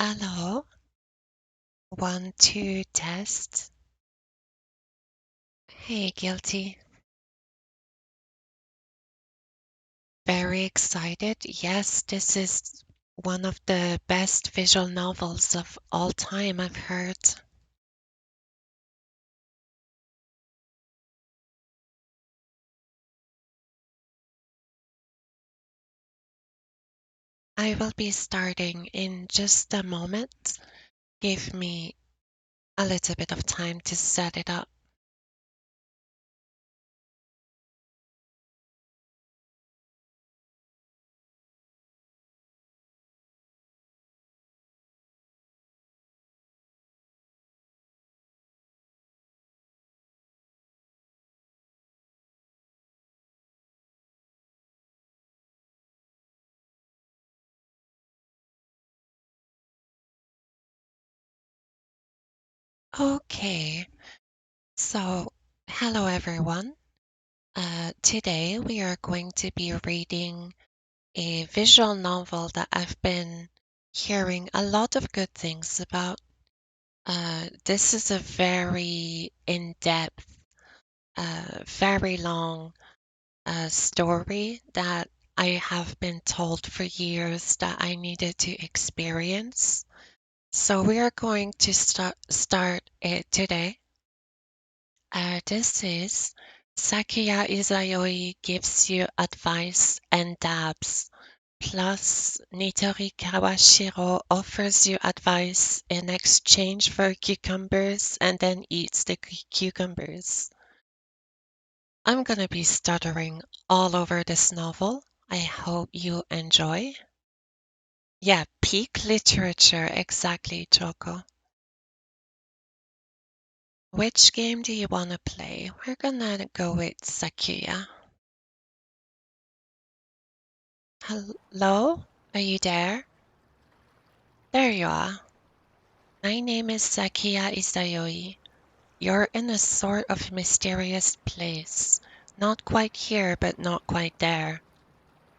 Hello, 1, 2 test. Hey, Guilty. Very excited. Yes, this is one of the best visual novels of all time, I've heard. I will be starting in just a moment. Give me a little bit of time to set it up. Okay, so hello everyone. Today we are going to be reading a visual novel that I've been hearing a lot of good things about. This is a very in-depth, very long story that I have been told for years that I needed to experience. So we are going to start it today. This is Sakuya Izayoi gives you advice and dabs. Plus, Nitori Kawashito offers you advice in exchange for cucumbers and then eats the cucumbers. I'm gonna be stuttering all over this novel. I hope you enjoy. Yeah, peak literature, exactly, Choco. Which game do you want to play? We're gonna go with Sakuya. Hello? Are you there? There you are. My name is Sakuya Izayoi. You're in a sort of mysterious place. Not quite here, but not quite there.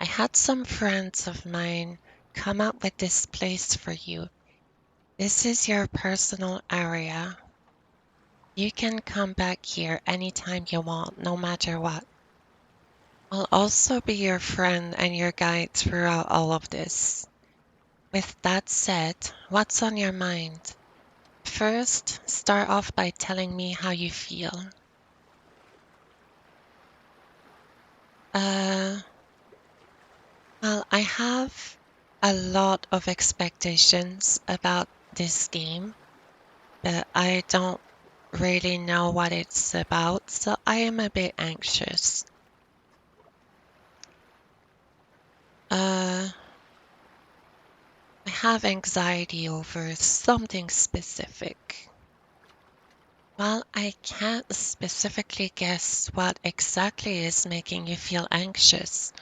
I had some friends of mine come up with this place for you. This is your personal area. You can come back here anytime you want, no matter what. I'll also be your friend and your guide throughout all of this. With that said, what's on your mind? First, start off by telling me how you feel. Uh, Well, I have a lot of expectations about this game, but I don't really know what it's about, so I am a bit anxious. Uh, I have anxiety over something specific. Well, I can't specifically guess what exactly is making you feel anxious.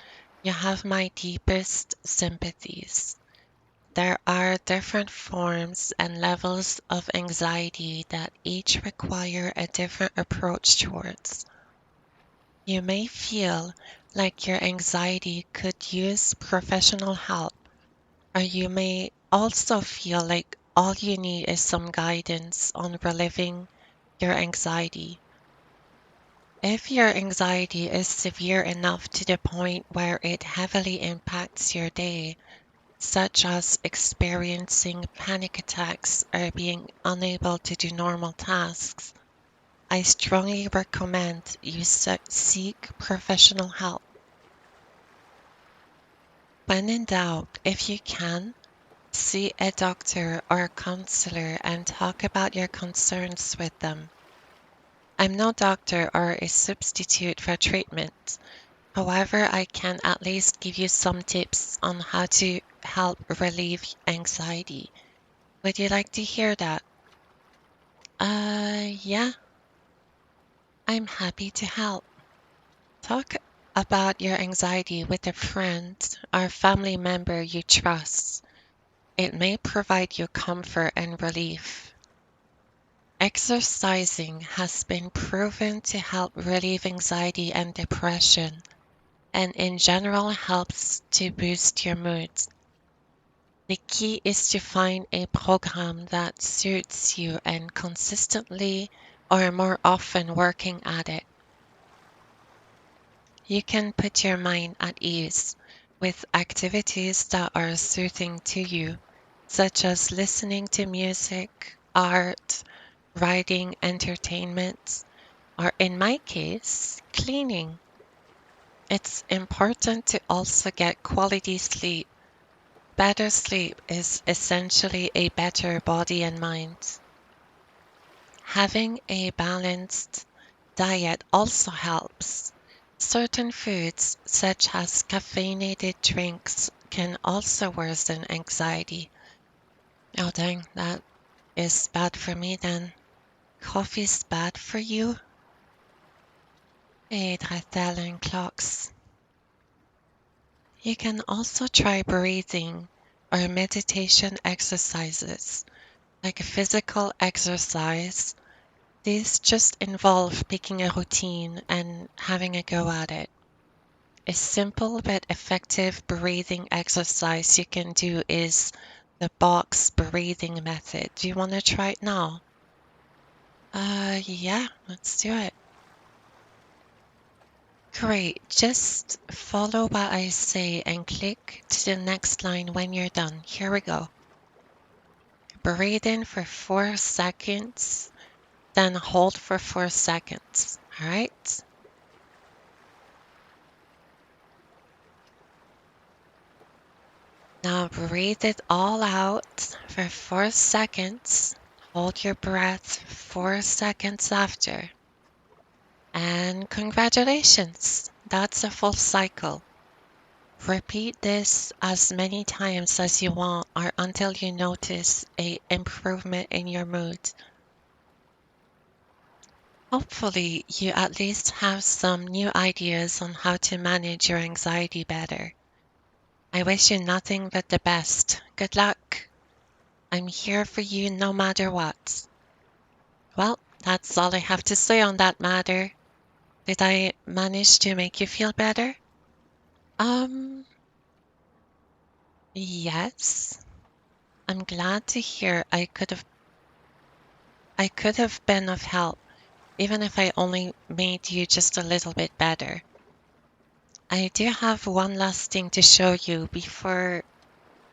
You have my deepest sympathies. There are different forms and levels of anxiety that each require a different approach towards. You may feel like your anxiety could use professional help, or you may also feel like all you need is some guidance on relieving your anxiety. If your anxiety is severe enough to the point where it heavily impacts your day, such as experiencing panic attacks or being unable to do normal tasks, I strongly recommend you seek professional help. When in doubt, if you can, see a doctor or a counselor and talk about your concerns with them. I'm no doctor or a substitute for treatment. However, I can at least give you some tips on how to help relieve anxiety. Would you like to hear that? Yeah, I'm happy to help. Talk about your anxiety with a friend or family member you trust. It may provide you comfort and relief. Exercising has been proven to help relieve anxiety and depression, and in general helps to boost your mood. The key is to find a program that suits you and consistently or more often working at it. You can put your mind at ease with activities that are soothing to you, such as listening to music, art, writing, entertainment, or in my case, cleaning. It's important to also get quality sleep. Better sleep is essentially a better body and mind. Having a balanced diet also helps. Certain foods, such as caffeinated drinks, can also worsen anxiety. Oh, dang, that is bad for me then. Coffee's bad for you? Hydraten clocks. You can also try breathing or meditation exercises, like a physical exercise. These just involve picking a routine and having a go at it. A simple but effective breathing exercise you can do is the box breathing method. Do you want to try it now? Yeah, let's do it. Great. Just follow what I say and click to the next line when you're done. Here we go. Breathe in for 4 seconds, then hold for 4 seconds. All right? Now breathe it all out for 4 seconds. Hold your breath 4 seconds after. And congratulations, that's a full cycle. Repeat this as many times as you want or until you notice a improvement in your mood. Hopefully, you at least have some new ideas on how to manage your anxiety better. I wish you nothing but the best. Good luck. I'm here for you no matter what. Well, that's all I have to say on that matter. Did I manage to make you feel better? Um, yes. I'm glad to hear I could have been of help, even if I only made you just a little bit better. I do have one last thing to show you before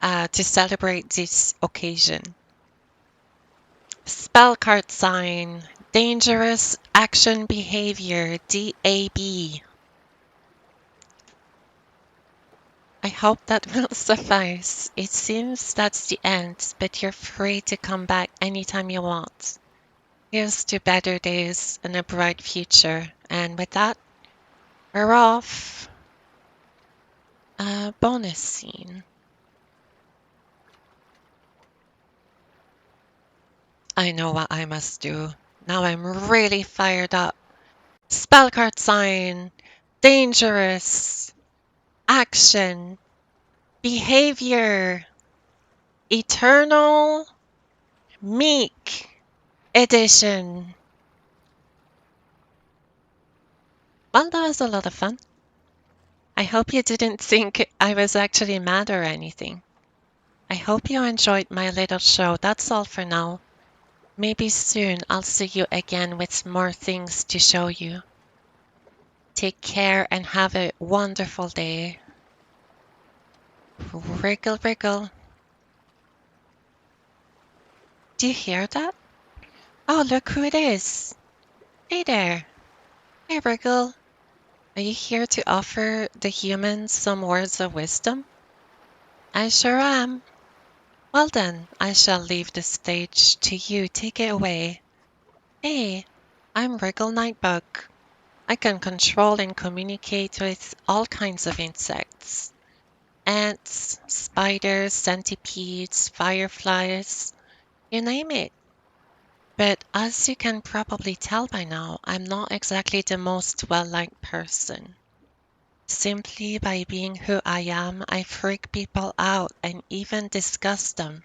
to celebrate this occasion. Spell card sign, dangerous action behavior, DAB. I hope that will suffice. It seems that's the end, but you're free to come back anytime you want. Here's to better days and a bright future. And with that, we're off. Bonus scene. I know what I must do. Now I'm really fired up. Spell card sign. Dangerous. Action. Behavior. Eternal. Meek. Edition. Well, that was a lot of fun. I hope you didn't think I was actually mad or anything. I hope you enjoyed my little show. That's all for now. Maybe soon I'll see you again with more things to show you. Take care and have a wonderful day. Wriggle, wriggle. Do you hear that? Oh, look who it is. Hey there. Hey, Wriggle. Are you here to offer the humans some words of wisdom? I sure am. Well then, I shall leave the stage to you. Take it away. Hey, I'm Wriggle Nightbug. I can control and communicate with all kinds of insects. Ants, spiders, centipedes, fireflies, you name it. But as you can probably tell by now, I'm not exactly the most well-liked person. Simply by being who I am, I freak people out and even disgust them.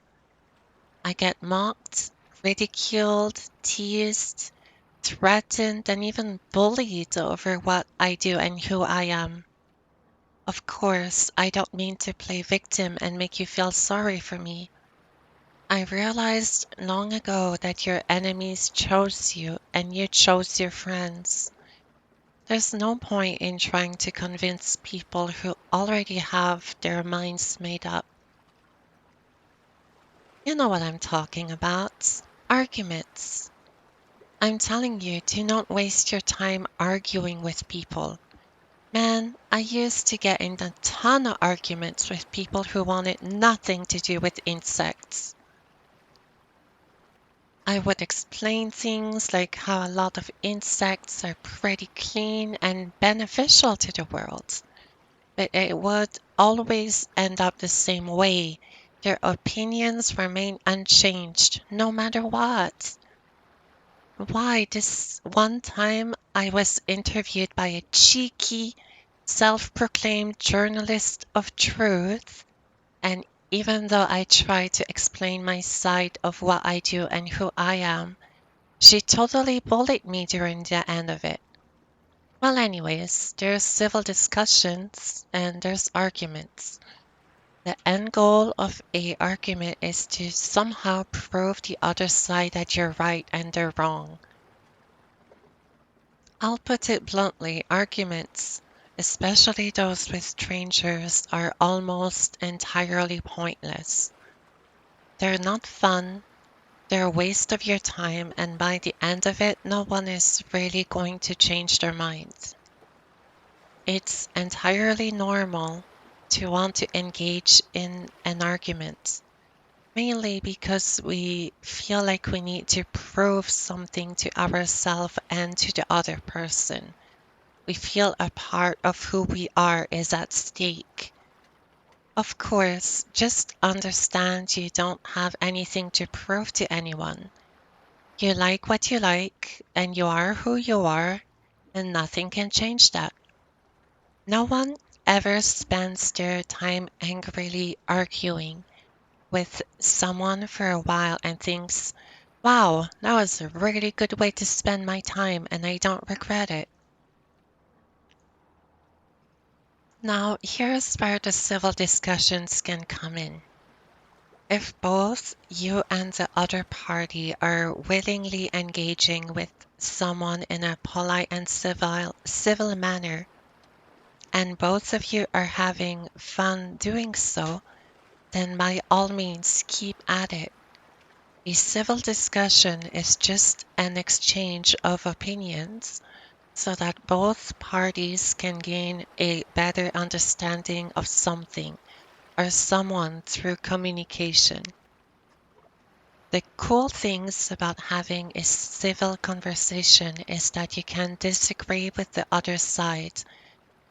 I get mocked, ridiculed, teased, threatened, and even bullied over what I do and who I am. Of course, I don't mean to play victim and make you feel sorry for me. I realized long ago that your enemies chose you and you chose your friends. There's no point in trying to convince people who already have their minds made up. You know what I'm talking about. Arguments. I'm telling you, do not waste your time arguing with people. Man, I used to get in a ton of arguments with people who wanted nothing to do with insects. I would explain things like how a lot of insects are pretty clean and beneficial to the world, but it would always end up the same way. Their opinions remain unchanged no matter what. Why, this one time I was interviewed by a cheeky, self-proclaimed journalist of truth, and even though I tried to explain my side of what I do and who I am, she totally bullied me during the end of it. Well, anyways, there's civil discussions and there's arguments. The end goal of a argument is to somehow prove the other side that you're right and they're wrong. I'll put it bluntly, arguments, especially those with strangers, are almost entirely pointless. They're not fun, they're a waste of your time, and by the end of it, no one is really going to change their minds. It's entirely normal to want to engage in an argument, mainly because we feel like we need to prove something to ourselves and to the other person. We feel a part of who we are is at stake. Of course, just understand you don't have anything to prove to anyone. You like what you like, and you are who you are, and nothing can change that. No one ever spends their time angrily arguing with someone for a while and thinks, wow, that was a really good way to spend my time, and I don't regret it. Now, here's where the civil discussions can come in. If both you and the other party are willingly engaging with someone in a polite and civil manner, and both of you are having fun doing so, then by all means keep at it. A civil discussion is just an exchange of opinions so that both parties can gain a better understanding of something or someone through communication. The cool things about having a civil conversation is that you can disagree with the other side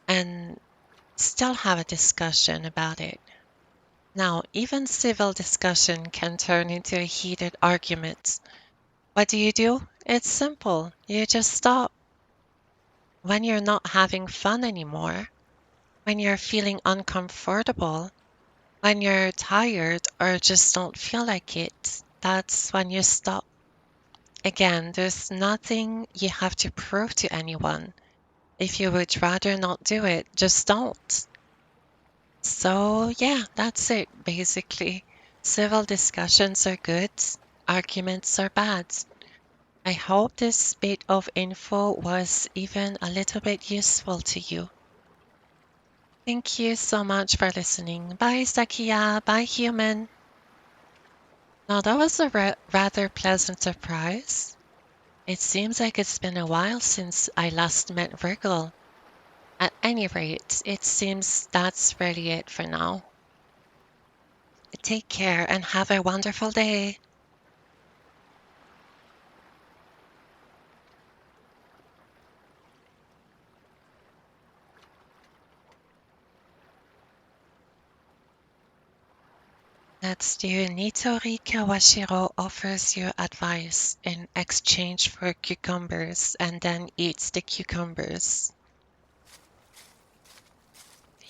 and still have a discussion about it. Now, even civil discussion can turn into a heated argument. What do? It's simple. You just stop. When you're not having fun anymore, when you're feeling uncomfortable, when you're tired or just don't feel like it, that's when you stop. Again, there's nothing you have to prove to anyone. If you would rather not do it, just don't. So, yeah, that's it, basically. Civil discussions are good, arguments are bad. I hope this bit of info was even a little bit useful to you. Thank you so much for listening. Bye, Sakuya. Bye, human. Now, that was a rather pleasant surprise. It seems like it's been a while since I last met Wriggle. At any rate, it seems that's really it for now. Take care and have a wonderful day. Let's do Nitori Kawashiro offers you advice in exchange for cucumbers and then eats the cucumbers.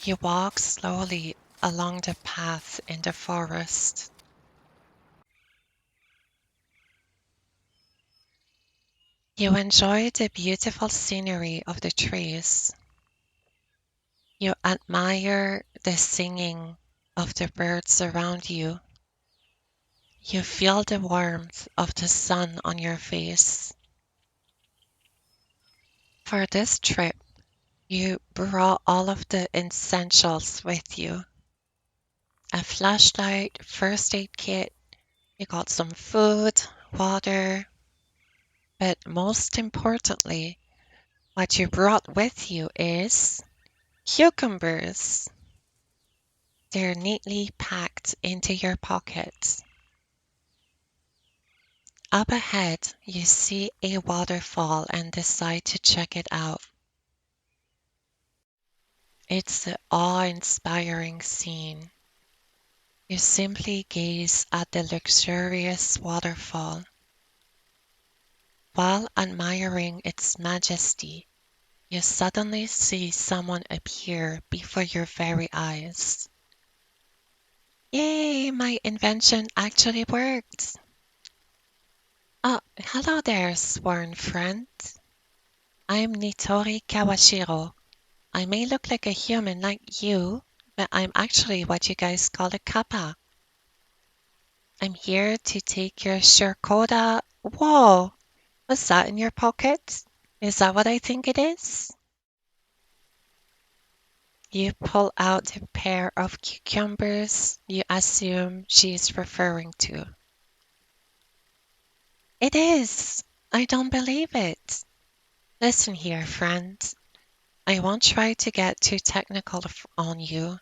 You walk slowly along the path in the forest. You enjoy the beautiful scenery of the trees. You admire the singing of the birds around you. You feel the warmth of the sun on your face. For this trip, you brought all of the essentials with you. A flashlight, first aid kit, you got some food, water, but most importantly, what you brought with you is cucumbers. They're neatly packed into your pockets. Up ahead, you see a waterfall and decide to check it out. It's an awe-inspiring scene. You simply gaze at the luxurious waterfall. While admiring its majesty, you suddenly see someone appear before your very eyes. Yay, my invention actually worked! Oh, hello there, sworn friend. I'm Nitori Kawashito. I may look like a human like you, but I'm actually what you guys call a kappa. I'm here to take your Shirkoda. Whoa! What's that in your pocket? Is that what I think it is? You pull out a pair of cucumbers you assume she's referring to. It is! I don't believe it. Listen here, friend. I won't try to get too technical on you,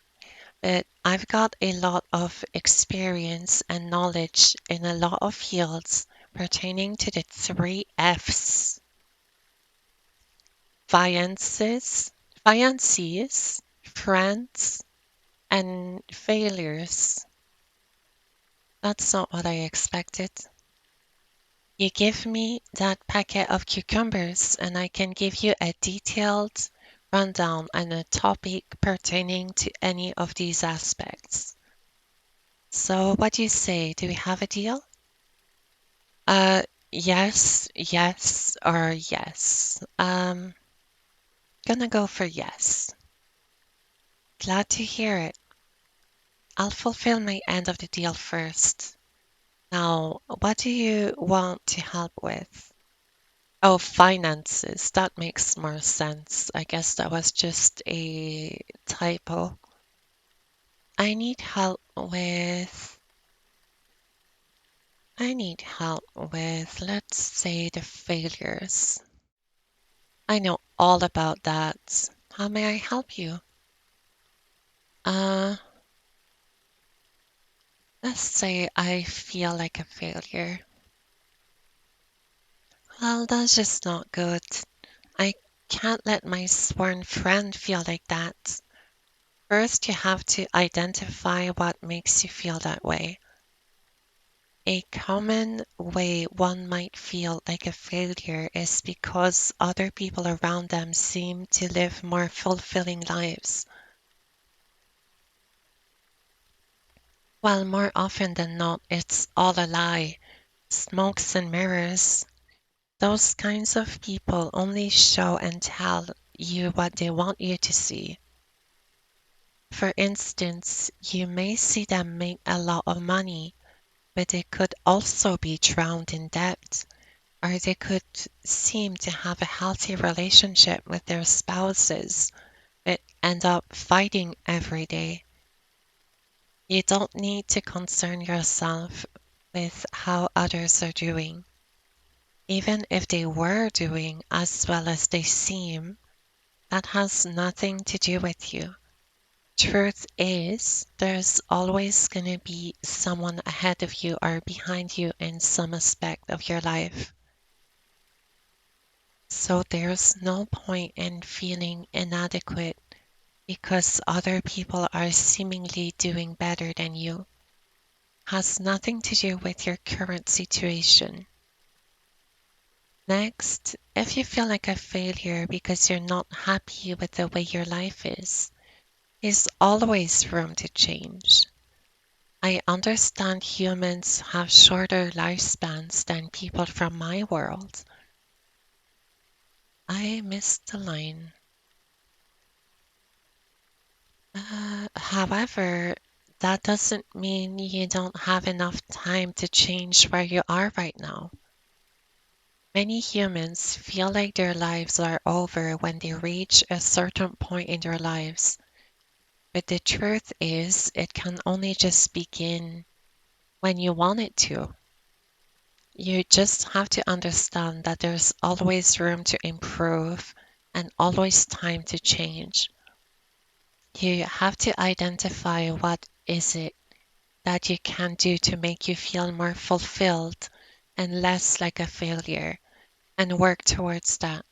but I've got a lot of experience and knowledge in a lot of fields pertaining to the three F's. Fiances, friends, and failures. That's not what I expected. You give me that packet of cucumbers, and I can give you a detailed rundown on a topic pertaining to any of these aspects. So, what do you say? Do we have a deal? Yes, or yes. Gonna go for yes. Glad to hear it. I'll fulfill my end of the deal first. Now, what do you want to help with? Oh, finances. That makes more sense. I guess that was just a typo. I need help with, let's say, the failures. I know all about that. How may I help you? Uh, let's say I feel like a failure. Well, that's just not good. I can't let my sworn friend feel like that. First, you have to identify what makes you feel that way. A common way one might feel like a failure is because other people around them seem to live more fulfilling lives. While more often than not, it's all a lie, smokes and mirrors. Those kinds of people only show and tell you what they want you to see. For instance, you may see them make a lot of money, but they could also be drowned in debt, or they could seem to have a healthy relationship with their spouses, but end up fighting every day. You don't need to concern yourself with how others are doing. Even if they were doing as well as they seem, that has nothing to do with you. Truth is, there's always going to be someone ahead of you or behind you in some aspect of your life. So there's no point in feeling inadequate because other people are seemingly doing better than you. Has nothing to do with your current situation. Next, if you feel like a failure because you're not happy with the way your life is always room to change. I understand humans have shorter lifespans than people from my world. I missed the line. However, that doesn't mean you don't have enough time to change where you are right now. Many humans feel like their lives are over when they reach a certain point in their lives, but the truth is it can only just begin when you want it to. You just have to understand that there's always room to improve and always time to change. You have to identify what is it that you can do to make you feel more fulfilled and less like a failure, and work towards that.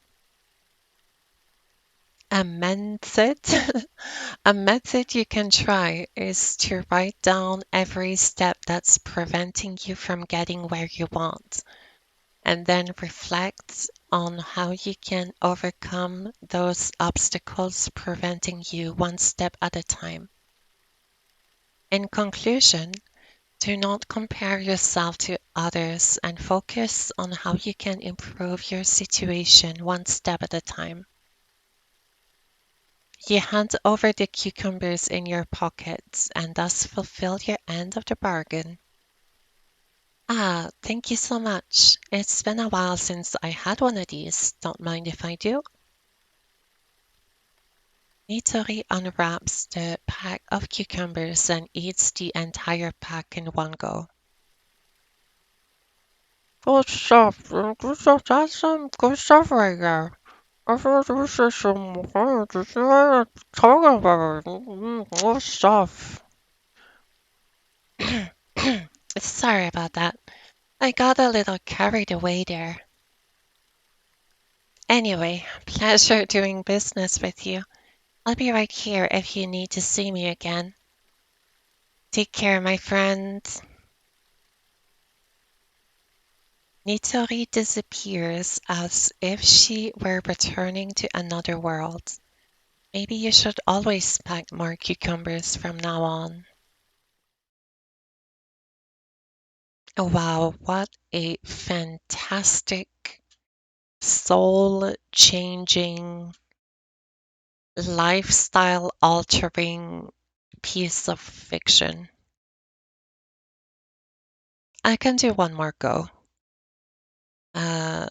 A method, a method you can try is to write down every step that's preventing you from getting where you want, and then reflect on how you can overcome those obstacles preventing you one step at a time. In conclusion, do not compare yourself to others and focus on how you can improve your situation one step at a time. You hand over the cucumbers in your pockets and thus fulfill your end of the bargain. Ah, thank you so much. It's been a while since I had one of these. Don't mind if I do. Nitori unwraps the pack of cucumbers and eats the entire pack in one go. Good stuff, that's some good stuff right there. I thought this is some kind of talking about. Good stuff. Sorry about that. I got a little carried away there. Anyway, pleasure doing business with you. I'll be right here if you need to see me again. Take care, my friend. Nitori disappears as if she were returning to another world. Maybe you should always pack more cucumbers from now on. Oh, wow, what a fantastic, soul changing, lifestyle altering piece of fiction. I can do one more go. Uh,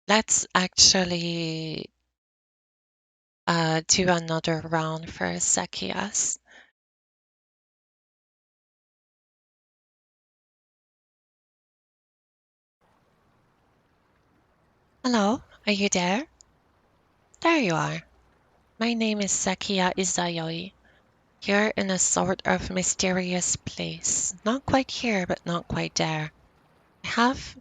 let's actually do another round for Sakiyas. Hello, are you there? There you are. My name is Sakuya Izayoi. You're in a sort of mysterious place. Not quite here, but not quite there. I have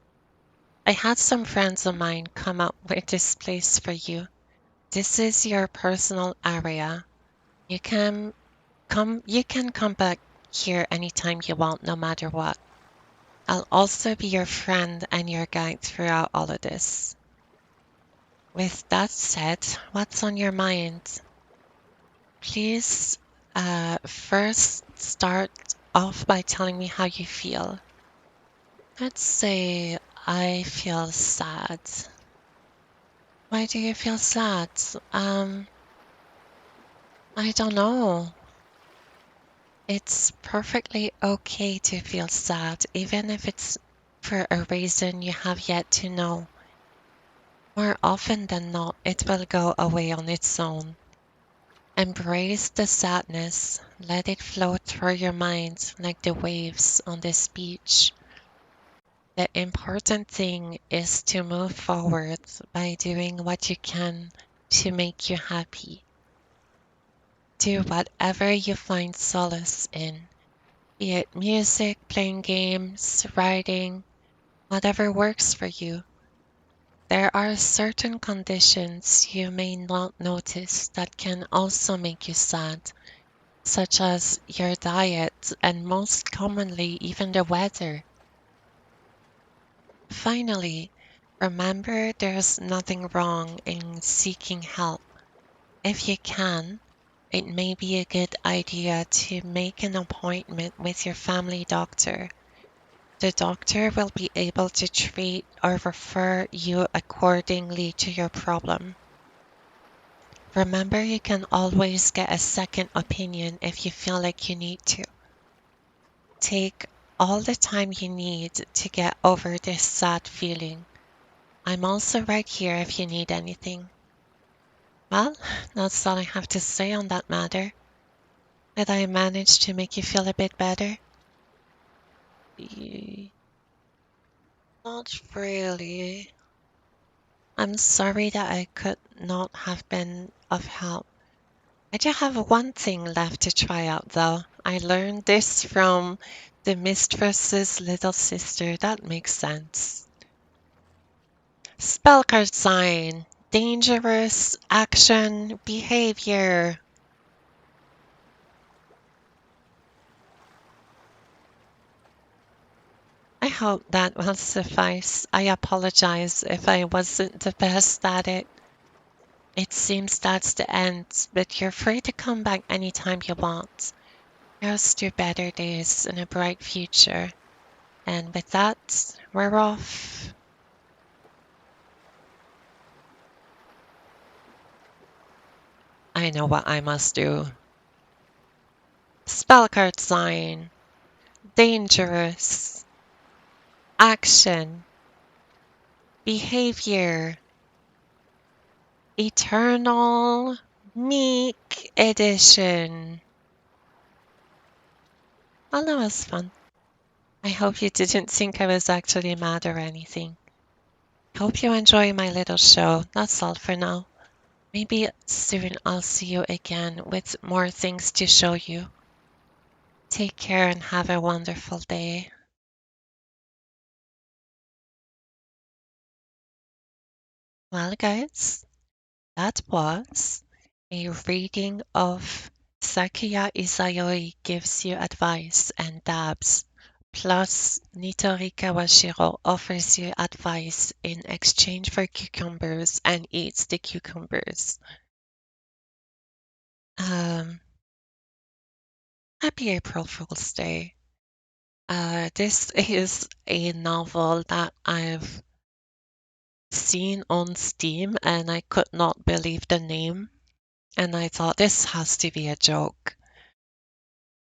I had some friends of mine come up with this place for you. This is your personal area. You can come back here anytime you want, no matter what. I'll also be your friend and your guide throughout all of this. With that said, what's on your mind? Please first start off by telling me how you feel. Let's say I feel sad. Why do you feel sad? I don't know. It's perfectly okay to feel sad, even if it's for a reason you have yet to know. More often than not, it will go away on its own. Embrace the sadness, let it flow through your mind like the waves on this beach. The important thing is to move forward by doing what you can to make you happy. Do whatever you find solace in, be it music, playing games, writing, whatever works for you. There are certain conditions you may not notice that can also make you sad, such as your diet and most commonly even the weather. Finally, remember there's nothing wrong in seeking help. If you can, it may be a good idea to make an appointment with your family doctor. The doctor will be able to treat or refer you accordingly to your problem. Remember, you can always get a second opinion if you feel like you need to. Take all the time you need to get over this sad feeling. I'm also right here if you need anything. Well, that's all I have to say on that matter. Did I manage to make you feel a bit better? Ye- Not really. I'm sorry that I could not have been of help. I do have one thing left to try out, though. I learned this from the mistress's little sister. That makes sense. Spell card sign. Dangerous action behavior. I hope that will suffice. I apologize if I wasn't the best at it. It seems that's the end, but you're free to come back anytime you want. Here's to better days and a bright future. And with that, we're off. I know what I must do. Spell card sign. Dangerous. Action. Behavior. Eternal. Meek edition. Well, that was fun. I hope you didn't think I was actually mad or anything. Hope you enjoy my little show. That's all for now. Maybe soon I'll see you again with more things to show you. Take care and have a wonderful day. Well, guys, that was a reading of Sakuya Izayoi Gives You Advice and Dabs, plus Nitori Kawashiro offers you advice in exchange for cucumbers and eats the cucumbers. Um, Happy April Fool's Day. This is a novel that I've seen on Steam and I could not believe the name. And I thought this has to be a joke.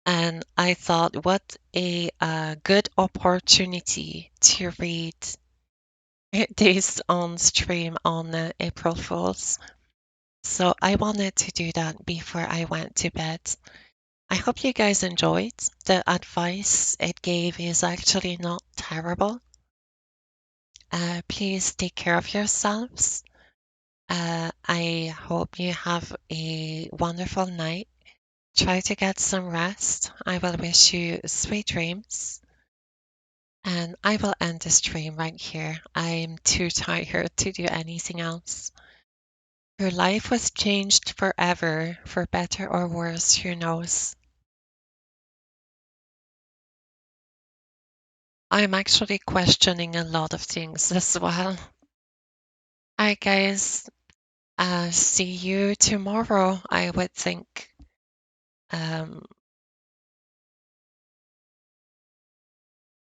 And I thought, what a good opportunity to read this on stream on April Fools. So I wanted to do that before I went to bed. I hope you guys enjoyed. The advice it gave is actually not terrible. Please take care of yourselves. I hope you have a wonderful night. Try to get some rest. I will wish you sweet dreams. And I will end the stream right here. I'm too tired to do anything else. Your life was changed forever, for better or worse, who knows? I'm actually questioning a lot of things as well. Alright, guys. See you tomorrow, I would think. Um,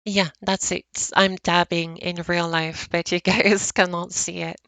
yeah, that's it. I'm dabbing in real life, but you guys cannot see it.